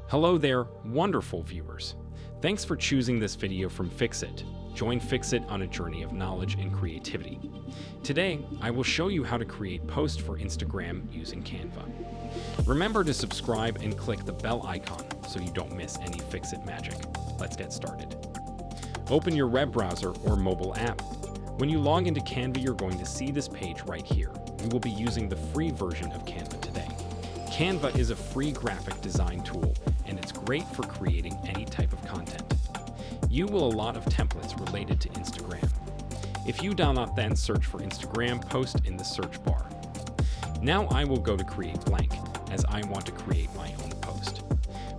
Hello there, wonderful viewers. Thanks for choosing this video from Fixit. Join Fixit on a journey of knowledge and creativity. Today, I will show you how to create posts for Instagram using Canva. Remember to subscribe and click the bell icon so you don't miss any Fixit magic. Let's get started. Open your web browser or mobile app. When you log into Canva, you're going to see this page right here. We will be using the free version of Canva today. Canva is a free graphic design tool, and it's great for creating any type of content. You will a lot of templates related to Instagram. If you do not, then search for Instagram post in the search bar. Now I will go to create blank, as I want to create my own post.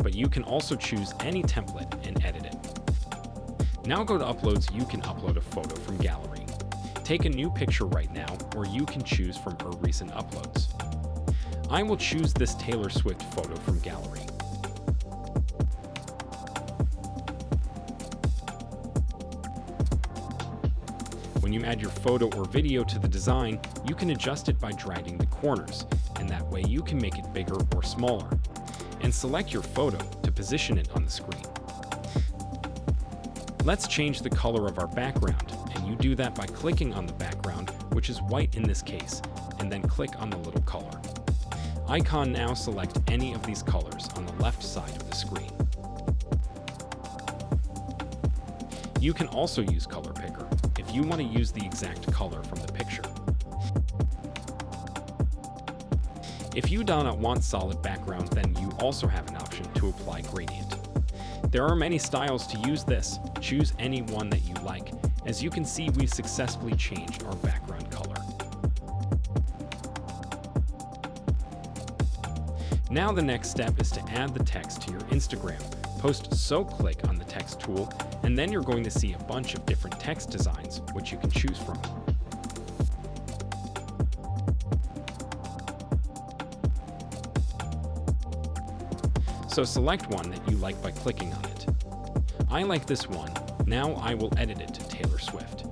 But you can also choose any template and edit it. Now go to uploads. You can upload a photo from gallery. Take a new picture right now, or you can choose from her recent uploads. I will choose this Taylor Swift photo from gallery. When you add your photo or video to the design, you can adjust it by dragging the corners, and that way you can make it bigger or smaller. And select your photo to position it on the screen. Let's change the color of our background, and you do that by clicking on the background, which is white in this case, and then click on the little color icon. Now select any of these colors on the left side of the screen. You can also use color picker if you want to use the exact color from the picture. If you do not want solid background, then you also have an option to apply gradient. There are many styles to use this. Choose any one that you like. As you can see, we've successfully changed our background color. Now the next step is to add the text to your Instagram post, so click on the text tool, and then you're going to see a bunch of different text designs which you can choose from. So select one that you like by clicking on it. I like this one. Now I will edit it to Taylor Swift.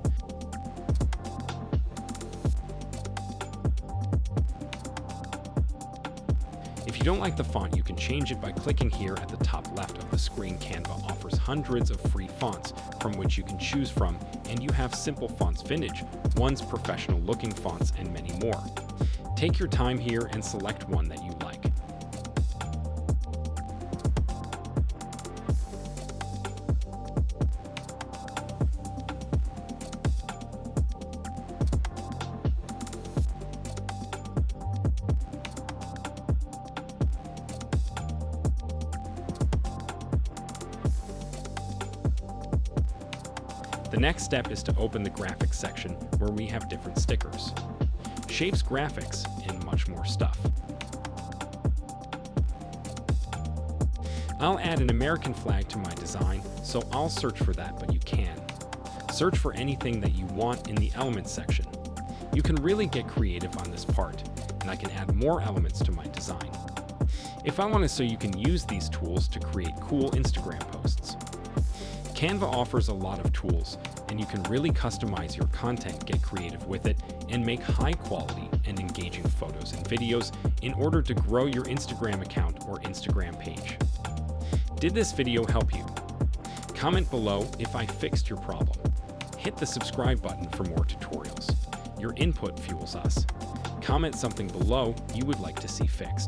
If you don't like the font, you can change it by clicking here at the top left of the screen. Canva offers hundreds of free fonts from which you can choose from, and you have simple fonts, vintage ones, professional looking fonts, and many more. Take your time here and select one that you like. The next step is to open the graphics section, where we have different stickers, shapes, graphics, and much more stuff. I'll add an American flag to my design, so I'll search for that, but you can search for anything that you want in the elements section. You can really get creative on this part, and I can add more elements to my design if I want to, so you can use these tools to create cool Instagram posts. Canva offers a lot of tools, and you can really customize your content, get creative with it, and make high quality and engaging photos and videos in order to grow your Instagram account or Instagram page. Did this video help you? Comment below if I fixed your problem. Hit the subscribe button for more tutorials. Your input fuels us. Comment something below you would like to see fixed.